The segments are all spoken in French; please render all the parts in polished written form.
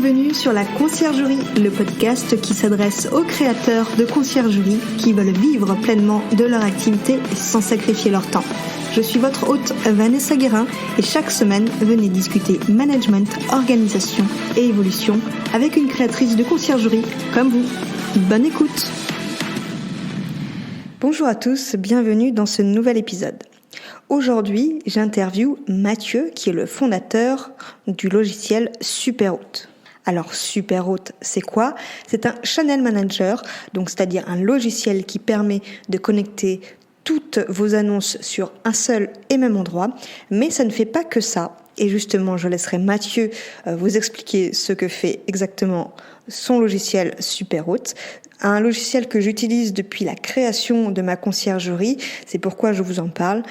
Bienvenue sur la Conciergerie, le podcast qui s'adresse aux créateurs de conciergerie qui veulent vivre pleinement de leur activité sans sacrifier leur temps. Je suis votre hôte Vanessa Guérin et chaque semaine, venez discuter management, organisation et évolution avec une créatrice de conciergerie comme vous. Bonne écoute! Bonjour à tous, bienvenue dans ce nouvel épisode. Aujourd'hui, j'interviewe Mathieu qui est le fondateur du logiciel Superhôte. Alors Superhôte, c'est quoi ? C'est un channel manager, donc c'est-à-dire un logiciel qui permet de connecter toutes vos annonces sur un seul et même endroit, mais ça ne fait pas que ça. Et justement, je laisserai Mathieu vous expliquer ce que fait exactement son logiciel Superhôte. Un logiciel que j'utilise depuis la création de ma conciergerie, c'est pourquoi je vous en parle.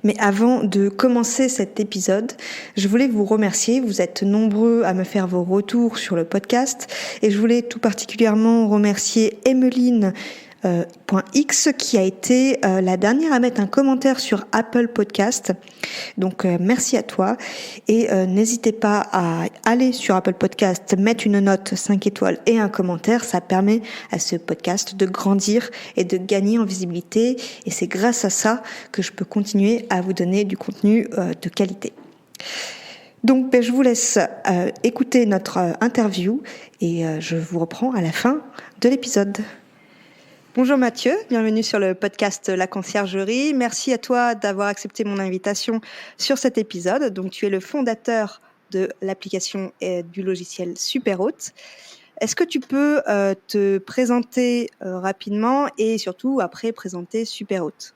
Mais avant de commencer cet épisode, je voulais vous remercier. Vous êtes nombreux à me faire vos retours sur le podcast et je voulais tout particulièrement remercier Emeline .x qui a été la dernière à mettre un commentaire sur Apple Podcast. Donc merci à toi et n'hésitez pas à aller sur Apple Podcast, mettre une note 5 étoiles et un commentaire, ça permet à ce podcast de grandir et de gagner en visibilité et c'est grâce à ça que je peux continuer à vous donner du contenu de qualité. Donc je vous laisse écouter notre interview et je vous reprends à la fin de l'épisode. Bonjour Mathieu, bienvenue sur le podcast La Conciergerie. Merci à toi d'avoir accepté mon invitation sur cet épisode. Donc tu es le fondateur de l'application et du logiciel Superhôte. Est-ce que tu peux te présenter rapidement et surtout après présenter Superhôte ?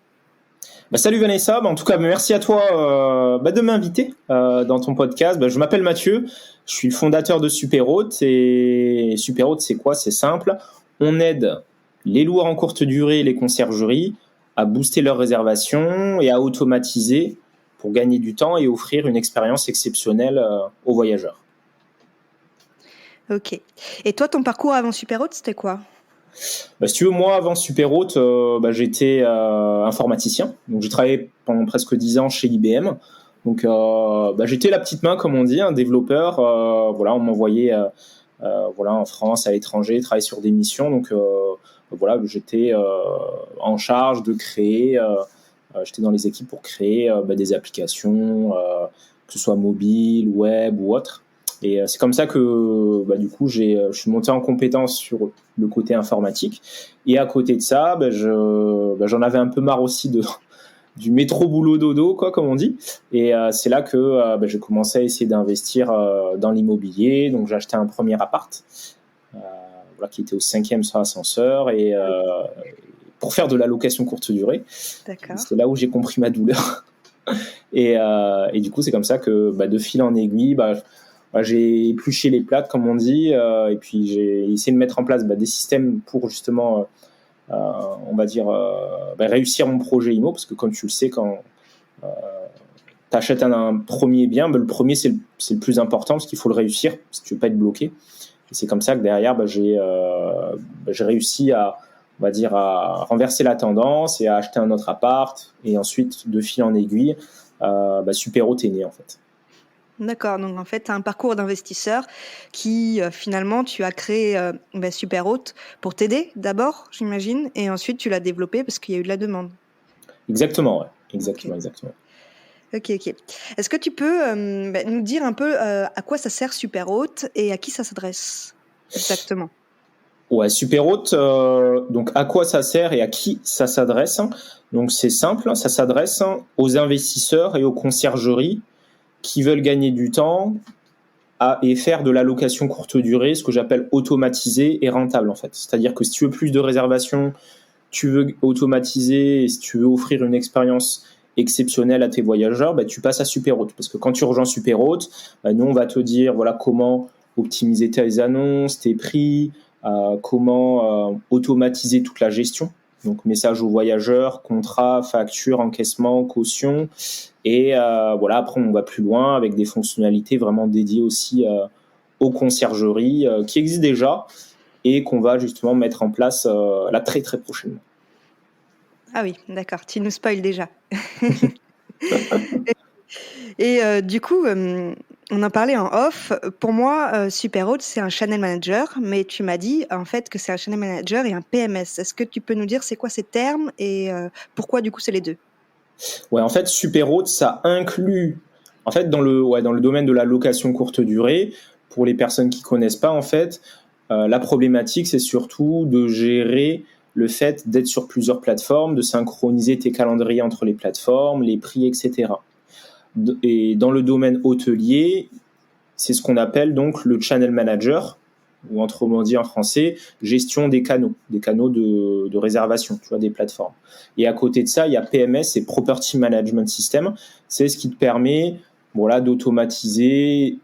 Salut Vanessa, en tout cas merci à toi de m'inviter dans ton podcast. Je m'appelle Mathieu, je suis le fondateur de Superhôte et Superhôte c'est quoi ? C'est simple, on aide les loueurs en courte durée et les conciergeries à booster leurs réservations et à automatiser pour gagner du temps et offrir une expérience exceptionnelle aux voyageurs. Ok. Et toi, ton parcours avant Superhôte, c'était quoi ? Si tu veux, moi, avant Superhôte, j'étais informaticien. Donc, j'ai travaillé pendant presque 10 ans chez IBM. Donc, j'étais la petite main, comme on dit, un développeur. On m'envoyait en France, à l'étranger, travailler sur des missions. Donc, j'étais en charge de créer. J'étais dans les équipes pour créer des applications, que ce soit mobile, web ou autre. Et c'est comme ça que je suis monté en compétence sur le côté informatique. Et à côté de ça, j'en avais un peu marre aussi du métro boulot dodo, comme on dit. Et c'est là que j'ai commencé à essayer d'investir dans l'immobilier. Donc j'ai acheté un premier appart qui était au 5e sur ascenseur et pour faire de la location courte durée. D'accord. C'est là où j'ai compris ma douleur. Et du coup, c'est comme ça que de fil en aiguille, j'ai épluché les plats, comme on dit, et puis j'ai essayé de mettre en place des systèmes pour justement, réussir mon projet IMO, parce que comme tu le sais, quand tu achètes un premier bien, le premier c'est le plus important, parce qu'il faut le réussir, si tu veux pas être bloqué. Et c'est comme ça que derrière, j'ai réussi à renverser la tendance et à acheter un autre appart, et ensuite, de fil en aiguille, Superhôte est né en fait. D'accord, donc en fait, tu as un parcours d'investisseur qui, finalement, tu as créé Superhôte pour t'aider d'abord, j'imagine, et ensuite tu l'as développé parce qu'il y a eu de la demande. Exactement, ouais. Exactement. Ok. Est-ce que tu peux nous dire un peu à quoi ça sert Superhôte et à qui ça s'adresse exactement ? Ouais, Superhôte, donc à quoi ça sert et à qui ça s'adresse ? Donc c'est simple, ça s'adresse aux investisseurs et aux conciergeries qui veulent gagner du temps et faire de la location courte durée, ce que j'appelle automatisée et rentable en fait. C'est-à-dire que si tu veux plus de réservations, tu veux automatiser, et si tu veux offrir une expérience exceptionnelle à tes voyageurs, tu passes à Superhôte. Parce que quand tu rejoins Superhôte, nous on va te dire comment optimiser tes annonces, tes prix, comment automatiser toute la gestion. Donc message aux voyageurs, contrat, facture, encaissement, caution. Et après on va plus loin avec des fonctionnalités vraiment dédiées aussi aux conciergeries qui existent déjà et qu'on va justement mettre en place là très très prochainement. Ah oui, d'accord, tu nous spoil déjà. Et du coup, On en parlait en off. Pour moi, Superhôte, c'est un channel manager, mais tu m'as dit en fait que c'est un channel manager et un PMS. Est-ce que tu peux nous dire c'est quoi ces termes et pourquoi du coup c'est les deux? Ouais, en fait, Superhôte, ça inclut, en fait, dans le domaine de la location courte durée, pour les personnes qui connaissent pas, en fait, la problématique, c'est surtout de gérer le fait d'être sur plusieurs plateformes, de synchroniser tes calendriers entre les plateformes, les prix, etc. Et dans le domaine hôtelier, c'est ce qu'on appelle donc le channel manager, ou autrement dit en français, gestion des canaux de réservation, tu vois, des plateformes. Et à côté de ça, il y a PMS, c'est Property Management System, c'est ce qui te permet voilà, d'automatiser,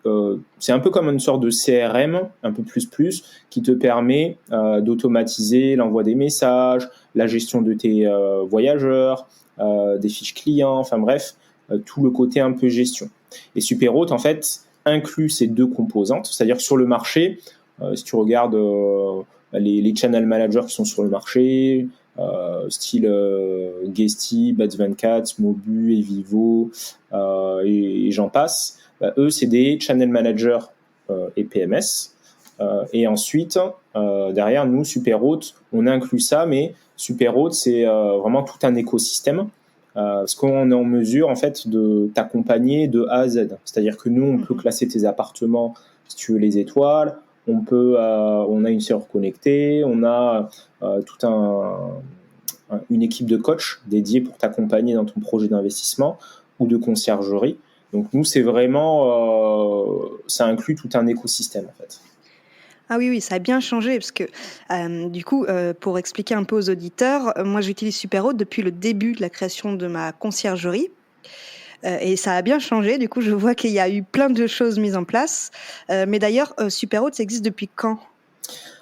c'est un peu comme une sorte de CRM, un peu plus, qui te permet d'automatiser l'envoi des messages, la gestion de tes voyageurs, des fiches clients, enfin bref, tout le côté un peu gestion. Et Superhôte, en fait, inclut ces deux composantes, c'est-à-dire sur le marché, si tu regardes les channel managers qui sont sur le marché, style Guesty, Bats24, Mobu, Evivo, et j'en passe, eux, c'est des channel managers et PMS. Et ensuite, derrière, nous, Superhôte, on inclut ça, mais Superhôte, c'est vraiment tout un écosystème. Parce qu'on est en mesure en fait de t'accompagner de A à Z. C'est-à-dire que nous, on peut classer tes appartements si tu veux les étoiles. On a une serrure connectée, on a une équipe de coach dédiée pour t'accompagner dans ton projet d'investissement ou de conciergerie. Donc nous, c'est vraiment, ça inclut tout un écosystème en fait. Ah oui, ça a bien changé parce que du coup, pour expliquer un peu aux auditeurs, moi j'utilise Superhôte depuis le début de la création de ma conciergerie. Et ça a bien changé. Du coup, je vois qu'il y a eu plein de choses mises en place. Mais d'ailleurs, Superhôte, ça existe depuis quand?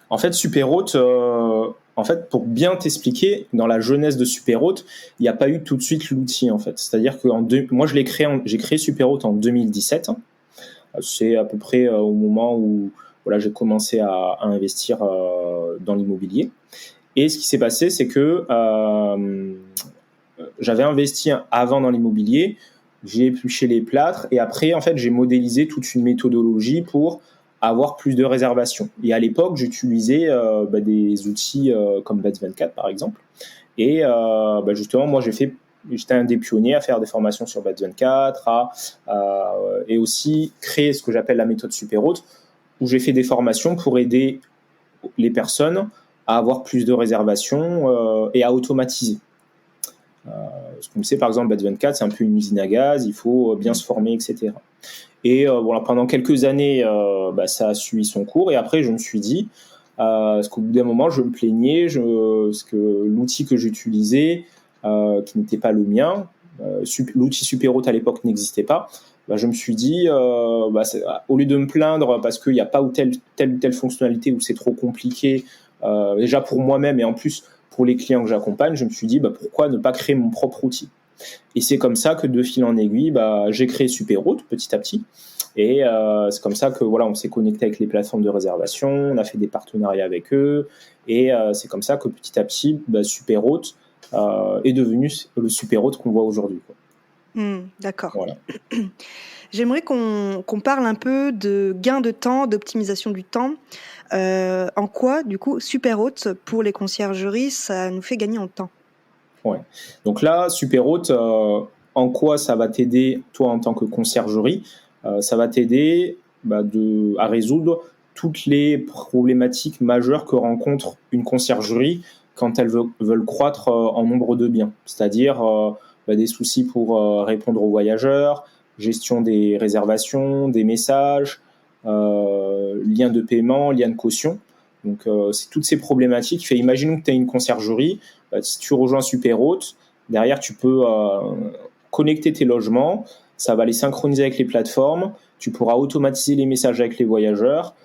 En fait, Superhôte, en fait, pour bien t'expliquer, dans la jeunesse de Superhôte, il n'y a pas eu tout de suite l'outil en fait. C'est-à-dire que moi, j'ai créé Superhôte en 2017. C'est à peu près au moment où voilà, j'ai commencé à investir dans l'immobilier. Et ce qui s'est passé, c'est que j'avais investi avant dans l'immobilier, j'ai épluché les plâtres et après, en fait, j'ai modélisé toute une méthodologie pour avoir plus de réservations. Et à l'époque, j'utilisais des outils comme Bats24, par exemple. Et justement, moi, j'étais un des pionniers à faire des formations sur Bats24, et aussi créer ce que j'appelle la méthode Superhôte, où j'ai fait des formations pour aider les personnes à avoir plus de réservations et à automatiser. Parce qu'on sait, par exemple, Bats24, c'est un peu une usine à gaz, il faut bien se former, etc. Et voilà, pendant quelques années, ça a suivi son cours. Et après, je me suis dit, parce qu'au bout d'un moment, je me plaignais, parce que l'outil que j'utilisais, qui n'était pas le mien, l'outil Superhôte à l'époque n'existait pas, je me suis dit, au lieu de me plaindre parce qu'il n'y a pas telle ou telle fonctionnalité ou c'est trop compliqué, déjà pour moi-même et en plus pour les clients que j'accompagne, je me suis dit, pourquoi ne pas créer mon propre outil? Et c'est comme ça que de fil en aiguille, j'ai créé Superhôte petit à petit. Et c'est comme ça que voilà, on s'est connecté avec les plateformes de réservation, on a fait des partenariats avec eux, et c'est comme ça que petit à petit, Superhôte est devenu le Superhôte qu'on voit aujourd'hui. D'accord. Voilà. J'aimerais qu'on parle un peu de gain de temps, d'optimisation du temps. En quoi, du coup, Superhôte pour les conciergeries, ça nous fait gagner en temps? Ouais. Donc là, Superhôte, en quoi ça va t'aider, toi, en tant que conciergerie? Ça va t'aider à résoudre toutes les problématiques majeures que rencontre une conciergerie quand elles veulent croître en nombre de biens. C'est-à-dire des soucis pour répondre aux voyageurs, gestion des réservations, des messages, liens de paiement, liens de caution. Donc, c'est toutes ces problématiques. Imaginons que tu as une conciergerie. Si tu rejoins Superhôte, derrière, tu peux connecter tes logements. Ça va les synchroniser avec les plateformes. Tu pourras automatiser les messages avec les voyageurs,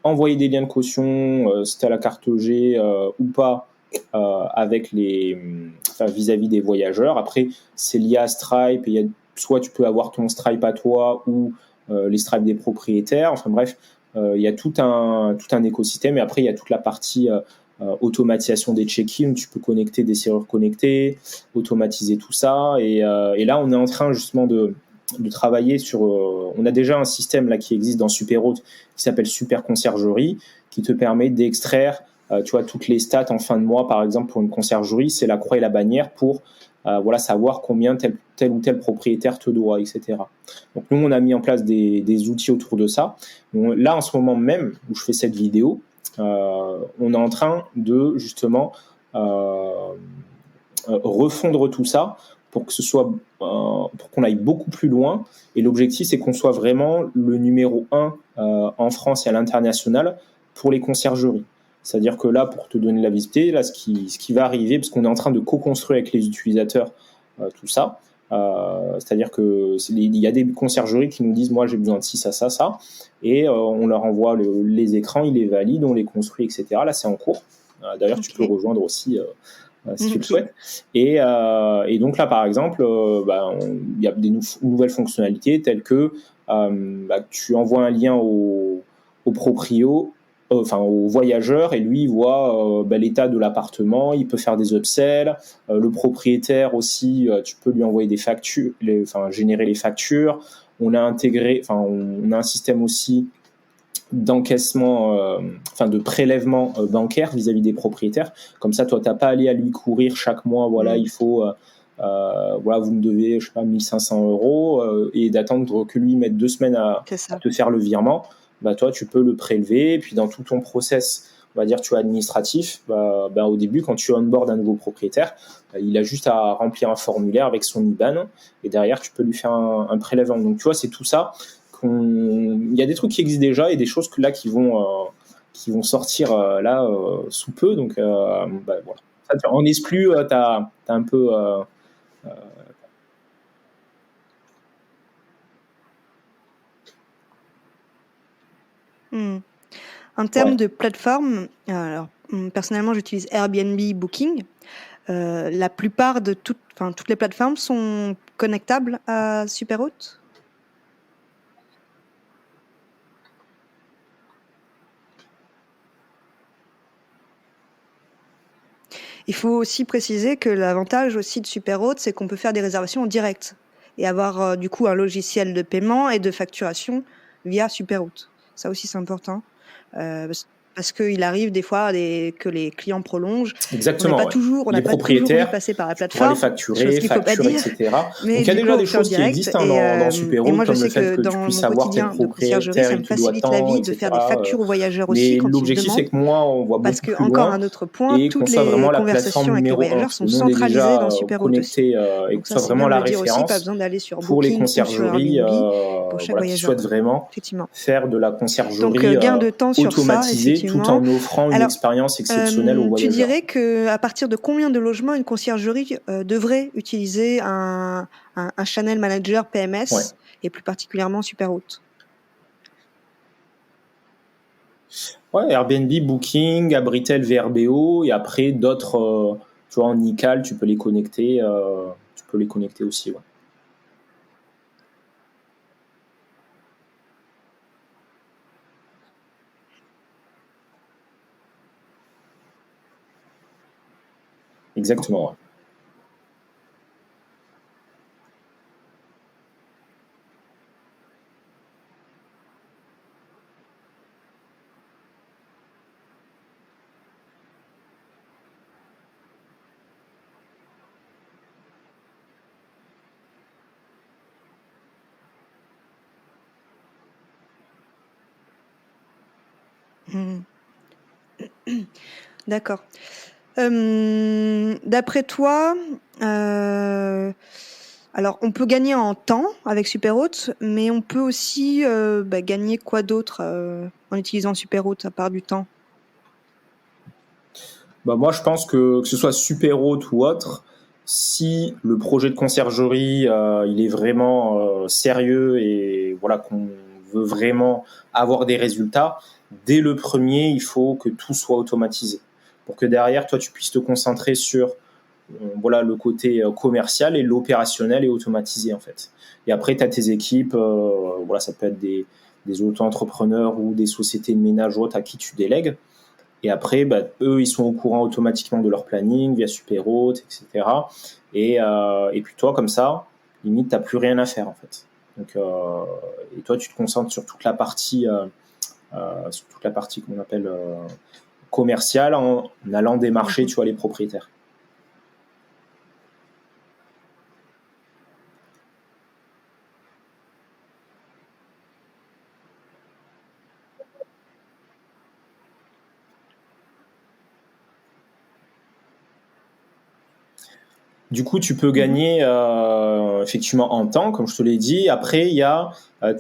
envoyer des liens de caution, si tu as la carte G ou pas, avec vis-à-vis des voyageurs. Après, c'est lié à Stripe. Et soit tu peux avoir ton Stripe à toi ou les Stripe des propriétaires. Enfin bref, il y a tout un écosystème. Et après, il y a toute la partie automatisation des check-in. Tu peux connecter des serrures connectées, automatiser tout ça. Et là, on est en train justement de travailler sur. On a déjà un système là qui existe dans Superhôte qui s'appelle Super Conciergerie, qui te permet d'extraire, tu vois, toutes les stats en fin de mois, par exemple pour une conciergerie, c'est la croix et la bannière pour voilà, savoir combien tel ou tel propriétaire te doit, etc. Donc nous, on a mis en place des outils autour de ça. Donc, là, en ce moment même où je fais cette vidéo, on est en train de justement refondre tout ça pour que ce soit pour qu'on aille beaucoup plus loin. Et l'objectif, c'est qu'on soit vraiment le numéro 1 en France et à l'international pour les conciergeries. C'est-à-dire que là, pour te donner la visibilité, là, ce qui va arriver, parce qu'on est en train de co-construire avec les utilisateurs tout ça, c'est-à-dire que il y a des conciergeries qui nous disent, moi, j'ai besoin de ci, ça, ça, ça, et on leur envoie les écrans, ils les valident, on les construit, etc. Là, c'est en cours. D'ailleurs, tu peux rejoindre aussi si tu le souhaites. Et donc là, par exemple, il y a des nouvelles fonctionnalités telles que tu envoies un lien au proprio, au voyageur, et lui, il voit l'état de l'appartement, il peut faire des upsells. Le propriétaire aussi, tu peux lui envoyer des factures, générer les factures. On a un système aussi d'encaissement, de prélèvement bancaire vis-à-vis des propriétaires. Comme ça, toi, tu n'as pas à aller à lui courir chaque mois, voilà, il faut, vous me devez, je sais pas, 1 500 €, et d'attendre que lui mette 2 semaines à te faire le virement. Bah, toi, tu peux le prélever, et puis dans tout ton process, on va dire, tu vois, administratif, au début, quand tu onboard un nouveau propriétaire, il a juste à remplir un formulaire avec son IBAN, et derrière, tu peux lui faire un prélèvement. Donc, tu vois, c'est tout ça. Il y a des trucs qui existent déjà et des choses qui vont sortir sous peu. Donc, voilà. En exclu, tu as un peu. En termes de plateforme, alors personnellement, j'utilise Airbnb, Booking. La plupart de toutes les plateformes sont connectables à Superhôte. Il faut aussi préciser que l'avantage aussi de Superhôte, c'est qu'on peut faire des réservations en direct et avoir du coup un logiciel de paiement et de facturation via Superhôte. Ça aussi, c'est important. Parce qu'il arrive des fois que les clients prolongent. Exactement. On n'a pas toujours envie de passer par la plateforme. Les facturer, etc. Mais donc il y a déjà des choses qui existent dans Superhôte, comme le fait que tu puisses savoir tes propriétaires, ça me facilite la vie de faire des factures aux voyageurs aussi. Mais l'objectif, c'est que moi, on voit beaucoup plus loin. Parce qu'encore un autre point, toutes les conversations avec les voyageurs sont centralisées dans Superhôte aussi. Et que ce soit vraiment la référence pour les conciergeries qui souhaitent vraiment faire de la conciergerie automatisée tout en offrant une expérience exceptionnelle aux voyageurs. Tu dirais qu'à partir de combien de logements une conciergerie devrait utiliser un channel manager PMS et plus particulièrement Superhôte? Airbnb, Booking, Abritel, VRBO, et après d'autres, tu vois, en ICAL, tu peux les connecter aussi. Exactement. D'accord. D'après toi, alors on peut gagner en temps avec Superhôte, mais on peut aussi gagner quoi d'autre en utilisant Superhôte à part du temps? Moi, je pense que ce soit Superhôte ou autre, si le projet de conciergerie il est vraiment sérieux et voilà qu'on veut vraiment avoir des résultats, dès le premier, il faut que tout soit automatisé pour que derrière, toi, tu puisses te concentrer sur le côté commercial, et l'opérationnel est automatisé en fait. Et après, tu as tes équipes, ça peut être des auto-entrepreneurs ou des sociétés de ménage ou autres à qui tu délègues. Et après, eux, ils sont au courant automatiquement de leur planning via Superhôte, etc. Et puis toi, comme ça, limite, tu n'as plus rien à faire en fait. Donc, et toi, tu te concentres sur toute la partie, qu'on appelle commerciale, en allant démarcher, tu vois, les propriétaires. Du coup, tu peux gagner effectivement en temps, comme je te l'ai dit. Après, il y a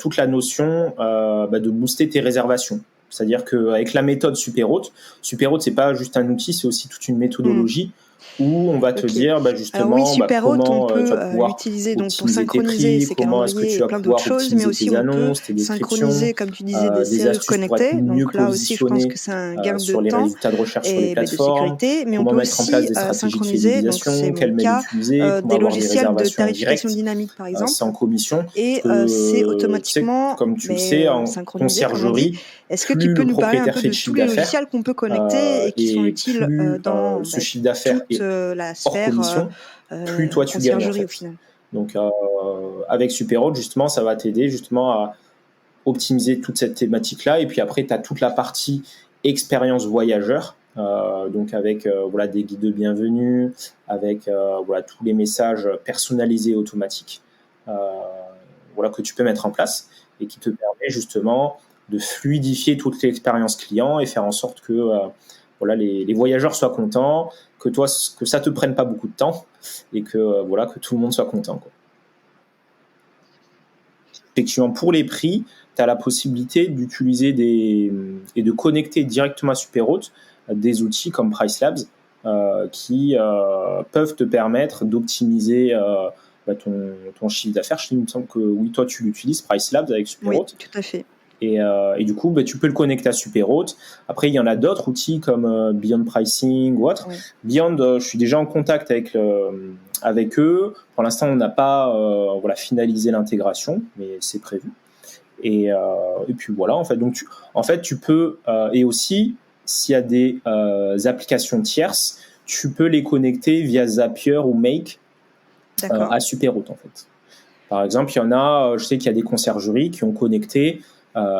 toute la notion de booster tes réservations. C'est-à-dire qu'avec la méthode Superhôte, c'est pas juste un outil, c'est aussi toute une méthodologie où on va te dire Alors oui, justement Superhôte, on comment tu peut vas pouvoir l'utiliser donc pour optimiser tes synchroniser prix, ses comment est-ce que calendriers tu et vas plein d'autres pouvoir choses, mais optimiser aussi tes on peut annonces, tes descriptions, synchroniser, comme tu disais, des des serrures astuces pour être connectées. mieux Donc là aussi, je pense que positionné c'est un gain de sur les temps résultats de recherche sur les et de plateformes, sécurité, mais on comment peut mettre en place aussi des stratégies de synchroniser, donc c'est fidélisation, mon quel mail cas, utiliser pour des avoir des logiciels de réservations en tarification direct, dynamique, par exemple, sans commission. Parce et c'est que, tu sais, automatiquement comme tu le sais, en synchronisé, comme on dit. conciergerie, Est-ce que tu plus peux le nous parler un propriétaire peu fait de de tous chiffre les d'affaires logiciels qu'on peut connecter et qui sont et utiles plus dans ce chiffre d'affaires toute est la hors sphère commission, plus toi tu gagnes en conciergerie au fait. final? Donc avec Superhôte, justement, ça va t'aider justement à optimiser toute cette thématique-là. Et puis après, tu as toute la partie expérience voyageur, donc avec voilà, des guides de bienvenue, avec voilà, tous les messages personnalisés automatiques voilà, que tu peux mettre en place et qui te permet justement de fluidifier toute l'expérience client et faire en sorte que voilà, les voyageurs soient contents, que ça te prenne pas beaucoup de temps et que, voilà, que tout le monde soit content, quoi. Effectivement, pour les prix, tu as la possibilité d'utiliser et de connecter directement à Superhôte des outils comme Pricelabs qui peuvent te permettre d'optimiser ton chiffre d'affaires. Il me semble que oui, toi tu l'utilises, Pricelabs avec Oui, Superhôte. tout à fait. Et du coup, tu peux le connecter à Superhôte. Après, il y en a d'autres outils comme Beyond Pricing ou autre. Oui. Beyond, je suis déjà en contact avec eux. Pour l'instant, on n'a pas voilà, finalisé l'intégration, mais c'est prévu. Et puis voilà, en fait. Donc, tu peux, et aussi, s'il y a des applications tierces, tu peux les connecter via Zapier ou Make à Superhôte, en fait. Par exemple, il y en a, je sais qu'il y a des conciergeries qui ont connecté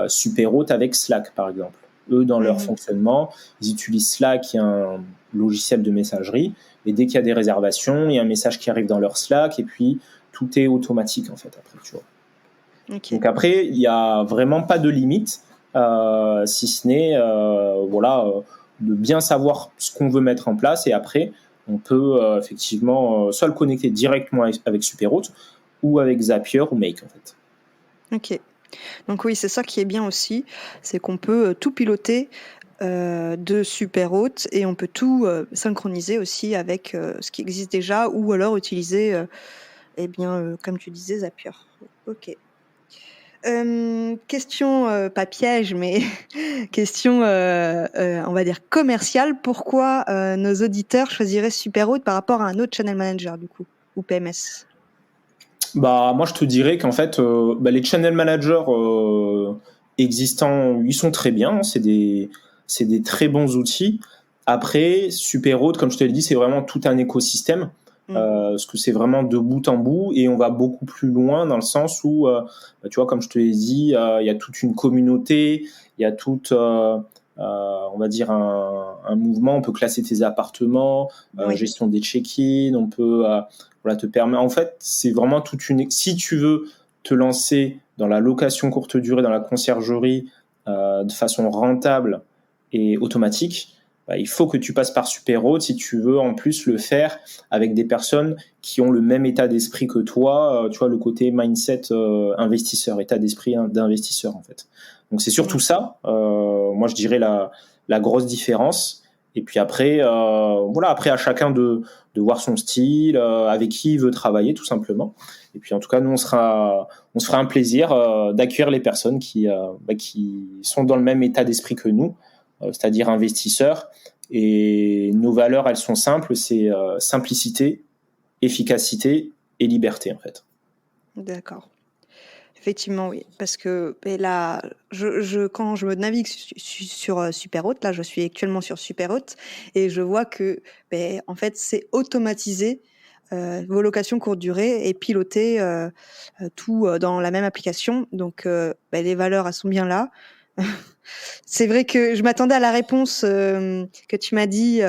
Superhôte avec Slack, par exemple. Eux, dans leur fonctionnement, ils utilisent Slack, qui est un logiciel de messagerie, et dès qu'il y a des réservations, il y a un message qui arrive dans leur Slack, et puis tout est automatique, en fait, après, tu vois. Okay. Donc après, il n'y a vraiment pas de limite, si ce n'est voilà, de bien savoir ce qu'on veut mettre en place, et après, on peut effectivement soit le connecter directement avec Superhôte, ou avec Zapier ou Make, en fait. Ok. Donc oui, c'est ça qui est bien aussi, c'est qu'on peut tout piloter de Superhôte et on peut tout synchroniser aussi avec ce qui existe déjà ou alors utiliser, comme tu disais, Zapier. Ok. Question pas piège, mais question, on va dire commerciale. Pourquoi nos auditeurs choisiraient Superhôte par rapport à un autre channel manager du coup ou PMS? Bah, moi, je te dirais qu'en fait, les channel managers existants, ils sont très bien. C'est des très bons outils. Après, Superhôte, comme je te l'ai dit, c'est vraiment tout un écosystème. Parce que c'est vraiment de bout en bout et on va beaucoup plus loin dans le sens où, tu vois, comme je te l'ai dit, il y a toute une communauté, il y a toute, on va dire, un mouvement. On peut classer tes appartements, gestion des check-in, on peut voilà, te permet. En fait, c'est vraiment toute une. Si tu veux te lancer dans la location courte durée, dans la conciergerie de façon rentable et automatique, il faut que tu passes par Superhôte si tu veux en plus le faire avec des personnes qui ont le même état d'esprit que toi, tu vois, le côté mindset investisseur, état d'esprit d'investisseur en fait. Donc c'est surtout ça, moi je dirais la grosse différence. Et puis après, voilà, après à chacun de voir son style, avec qui il veut travailler tout simplement. Et puis en tout cas, nous on se fera un plaisir d'accueillir les personnes qui sont dans le même état d'esprit que nous, c'est-à-dire investisseurs. Et nos valeurs, elles sont simples, c'est simplicité, efficacité et liberté en fait. D'accord. Effectivement, oui, parce que là, quand je me navigue sur Superhôte, là, je suis actuellement sur Superhôte et je vois que, en fait, c'est automatisé vos locations courte durée et piloter tout dans la même application. Donc, les valeurs, elles sont bien là. C'est vrai que je m'attendais à la réponse que tu m'as dit.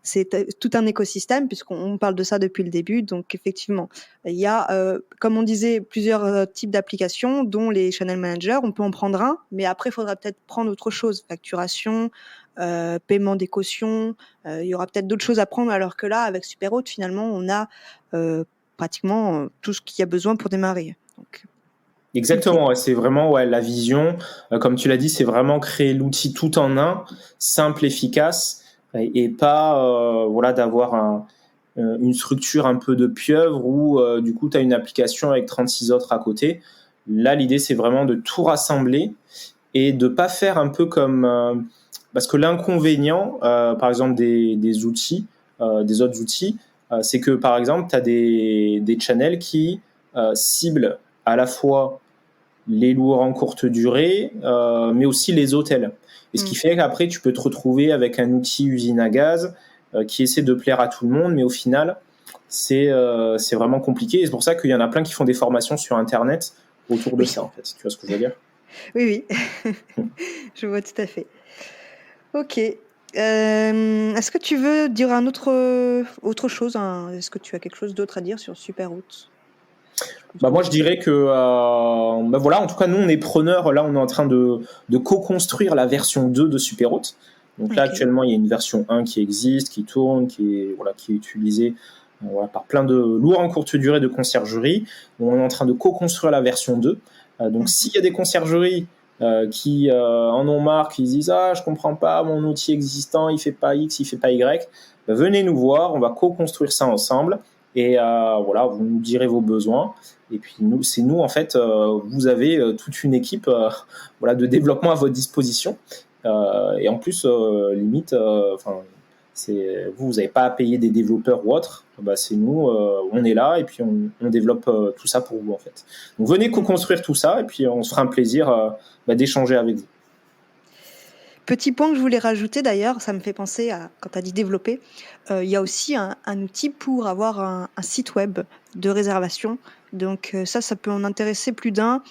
C'est tout un écosystème puisqu'on parle de ça depuis le début. Donc effectivement, il y a, comme on disait, plusieurs types d'applications, dont les channel managers. On peut en prendre un, mais après, il faudra peut-être prendre autre chose, facturation, paiement des cautions. Il y aura peut-être d'autres choses à prendre, alors que là, avec Superhot, finalement, on a pratiquement tout ce qu'il y a besoin pour démarrer. Donc, Exactement, ouais, c'est vraiment la vision. Comme tu l'as dit, c'est vraiment créer l'outil tout en un, simple, efficace, et pas d'avoir une structure un peu de pieuvre où du coup tu as une application avec 36 autres à côté. Là, l'idée, c'est vraiment de tout rassembler et de pas faire un peu comme... parce que l'inconvénient, par exemple, des outils, des autres outils, c'est que, par exemple, tu as des channels qui ciblent à la fois les loueurs en courte durée, mais aussi les hôtels. Et ce qui fait qu'après, tu peux te retrouver avec un outil usine à gaz qui essaie de plaire à tout le monde, mais au final, c'est vraiment compliqué. Et c'est pour ça qu'il y en a plein qui font des formations sur Internet autour de ça, en fait. Tu vois ce que je veux dire ? Oui. Je vois tout à fait. Ok. Est-ce que tu veux dire autre chose, hein ? Est-ce que tu as quelque chose d'autre à dire sur Superhot ? Moi, je dirais que, en tout cas, nous, on est preneurs. Là, on est en train de co-construire la version 2 de Superhot. Donc là, actuellement, il y a une version 1 qui existe, qui tourne, qui est utilisée par plein de loueurs en courte durée de conciergerie. On est en train de co-construire la version 2. Donc, s'il y a des conciergeries qui en ont marre, qui se disent « Ah, je comprends pas, mon outil existant, il fait pas X, il fait pas Y », venez nous voir, on va co-construire ça ensemble. Et vous nous direz vos besoins. Et puis c'est nous en fait, vous avez toute une équipe de développement à votre disposition. Et en plus, limite, vous n'avez pas à payer des développeurs ou autres. C'est nous, on est là et puis on développe tout ça pour vous en fait. Donc venez co-construire tout ça et puis on se fera un plaisir d'échanger avec vous. Petit point que je voulais rajouter d'ailleurs, ça me fait penser à quand tu as dit développer, il y a aussi un outil pour avoir un site web de réservation. Donc ça peut en intéresser plus d'un.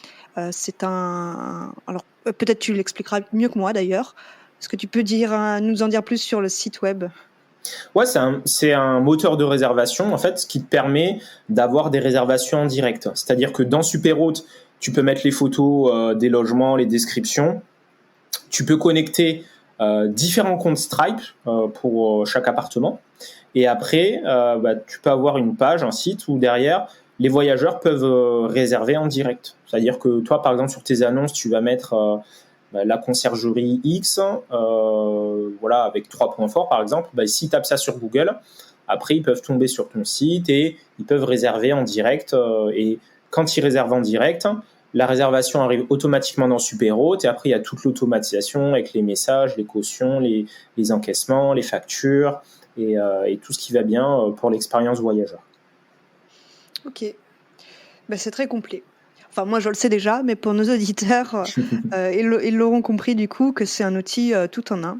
C'est alors peut-être tu l'expliqueras mieux que moi d'ailleurs. Est-ce que tu peux nous en dire plus sur le site web ? Ouais, c'est un moteur de réservation en fait qui te permet d'avoir des réservations en direct. C'est-à-dire que dans Superhot, tu peux mettre les photos des logements, les descriptions. Tu peux connecter différents comptes Stripe pour chaque appartement. Et après, tu peux avoir une page, un site où derrière, les voyageurs peuvent réserver en direct. C'est-à-dire que toi, par exemple, sur tes annonces, tu vas mettre la conciergerie X, avec 3 points forts, par exemple. S'ils tapent ça sur Google, après, ils peuvent tomber sur ton site et ils peuvent réserver en direct. Et quand ils réservent en direct, la réservation arrive automatiquement dans Superhot et après il y a toute l'automatisation avec les messages, les cautions, les encaissements, les factures et tout ce qui va bien pour l'expérience voyageur. Ok, c'est très complet. Enfin moi je le sais déjà, mais pour nos auditeurs, ils l'auront compris du coup que c'est un outil tout en un.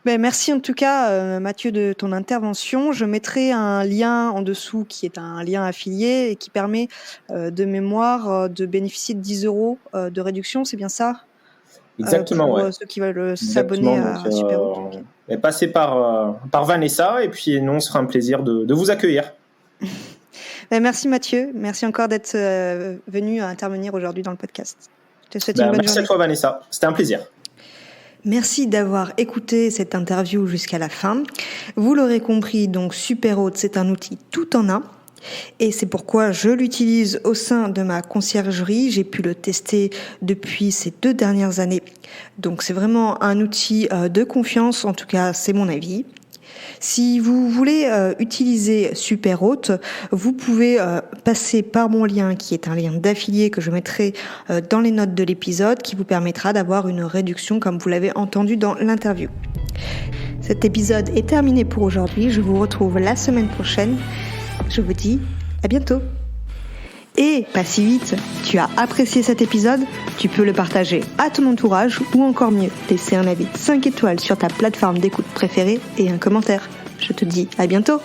Merci en tout cas Mathieu de ton intervention. Je mettrai un lien en dessous qui est un lien affilié et qui permet de mémoire de bénéficier de 10 € de réduction, c'est bien ça ? Exactement, pour ceux qui veulent s'abonner à Superhot. Passez par Vanessa et puis nous on se fera un plaisir de vous accueillir. Merci Mathieu, merci encore d'être venu intervenir aujourd'hui dans le podcast. Je te souhaite une bonne journée. Merci à toi Vanessa, c'était un plaisir. Merci d'avoir écouté cette interview jusqu'à la fin. Vous l'aurez compris, donc Superhot, c'est un outil tout en un. Et c'est pourquoi je l'utilise au sein de ma conciergerie. J'ai pu le tester depuis ces 2 dernières années. Donc c'est vraiment un outil de confiance, en tout cas c'est mon avis. Si vous voulez utiliser Superhot, vous pouvez passer par mon lien qui est un lien d'affilié que je mettrai dans les notes de l'épisode qui vous permettra d'avoir une réduction comme vous l'avez entendu dans l'interview. Cet épisode est terminé pour aujourd'hui. Je vous retrouve la semaine prochaine. Je vous dis à bientôt. Et pas si vite, tu as apprécié cet épisode, tu peux le partager à ton entourage ou encore mieux, laisser un avis 5 étoiles sur ta plateforme d'écoute préférée et un commentaire. Je te dis à bientôt.